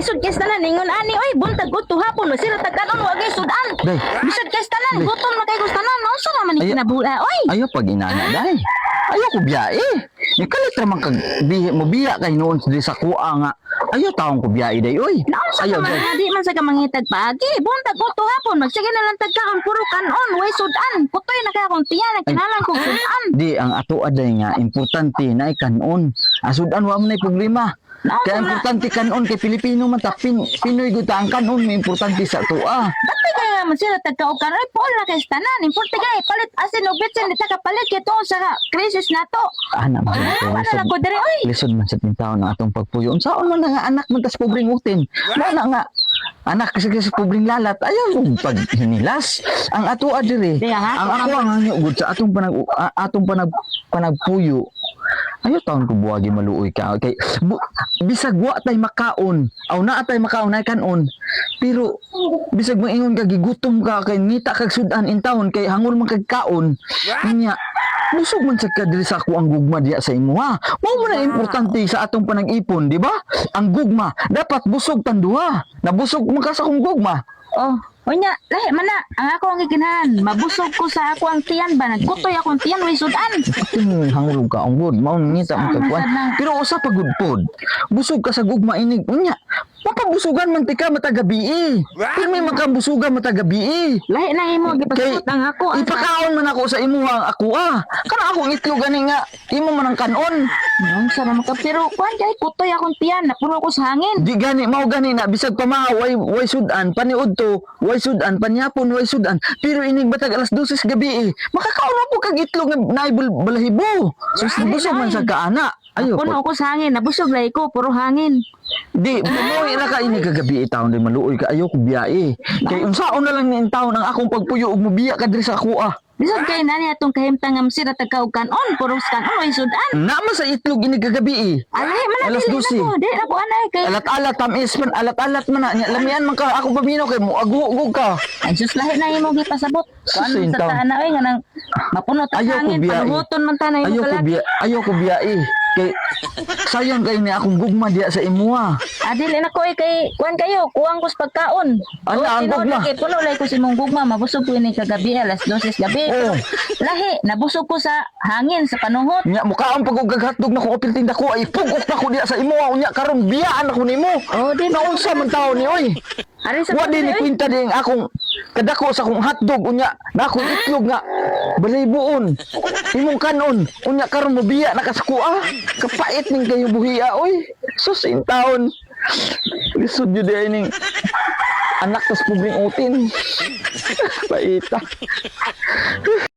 lisod kay tanan ningon ani oy buntag uto hapon sila tagkanon wa kay sudan. Day. Lisod kay tanan gutom na kay gustanan no sa naman ni Ay- kinabula oy. Ayaw pag inana, day. Ayaw ko biyae. Ikalit raman kag mo biya kay noon sa kuha nga. Ayaw taong ko biyae, day, oy. Naunsa Ayaw, ka man day. di man sa kamangitag pagi buntag uto hapon magsige na lang tagkaon puro kanon way sudan. Putoy na kay akong tiyan kinalang kog sudan. Di, ang ato aday nga, importante na kanon. Asudan wa mo na problema. Naunsa Kaya na. importante kanon kay Pilipino man ta Pinoy gud ta ang kanon may importante sa tuwa. Batay kaya man sila tagkaukan ay pol na kay tanan. Importe kay palit asin og bitsin di ta kapalit kay to sa krisis nato. Ana man Wala na ko diri oy. lisod man sa tintaw ng atong pagpuyo. Unsaon man na nga anak man tas pobreng utin. Wala nga anak kasi sa pobreng lalat ayaw mo pag hinilas. Ang ato adiri, Di, ha? ang ako ang hangyo gud sa atong panagpuyo. Ayaw taon ko buwagi maluoy ka. Kay bisag wa tay makaon. Aw naa tay makaon ay kanon. Pero bisag mo ingon ka gigutom ka kay ngita kag sudan in taon kay hangol man kag kaon. Nya busog man sa kadiri sa ako ang gugma diya sa imo ha. Mao man ang importante sa atong panag-ipon, di ba? Ang gugma dapat busog tanduha. Nabusog man ka sa akong gugma. Oh, unya, lahi man na. Ang ako ang giginahan. Mabusog ko sa ako ang tiyan ba? Nagkutoy akong tiyan, way sudan. Hangulog ka ang good. Mao ngita mo kag kuan. Pero usa pa good pod. Busog ka sa gugma inig. Unya, mapabusugan man tika matagabi. Pero may makabusugan matagabi. Lahi na imo gipasut ang ako. Ang Ipakaon man ako sa imo ang ako Kana akong itlog gani nga imo man ang kanon. Ang sarap maka. Pero kuan kay kutoy akong tiyan. Napuno ko sa hangin. Di gani mao gani na bisag pa way sudan paniud to, way sudan panyapon way sudan. Pero inig batag alas 12 gabi. Makakaon na po kag itlog nga naay balahibo. So busog man sa kaana. Ayo Puno po. ko sa hangin. Nabusog lahi ko. Puro hangin. Di, mamuhi na ka ini kagabi taon din maluoy ka ayo ko biyae. Kay unsaon na lang ni taon ang akong pagpuyo ug mobiya ka diri sa kuha. Bisag kay nani atong kahimtang nga sira tagkaog kanon. Puro kanon way sudan. Nama sa itlog ini kagabi. Alay man na Alas dili na 12. ko. Di na ko anay kay. Alat-alat tamis man, alat-alat man na. Nya, lamian man ka ako pamino kay mo agugug ka. Ay sus lahi na imo gipasabot. Kuan Sus, sa intaw. taana oy nga nang mapuno ta Ayaw ko hangin. biyae. Paluhuton man ta na imo kalaki. Ayaw ko biyae. Kay sayang kay ni akong gugma diya sa imuha. Adil na ko kay kuan kayo, kuwang ko sa pagkaon. Ano, ang gugma? Kay puno lay ko si mong gugma, mabusog ko ini kagabi alas 12 gabi. Oo. Lahi, nabusog ko sa hangin sa panuhot. Nya mukaon pag og hotdog na ko opil tinda ko ay pugok na ko diya sa imuha unya karon biyaan ako nimo. Oh, di ba? Naunsa man taon ni oy. Ari sa Wa din ni oy. kwinta din akong kadako sa akong hotdog unya na akong itlog nga balibuon. Imong kanon unya karon mo biya na kaskuha. Kapait ning kayo buhiya oy. Sus in taon. Lisod jud ay ning anak tas pubring utin. Paita.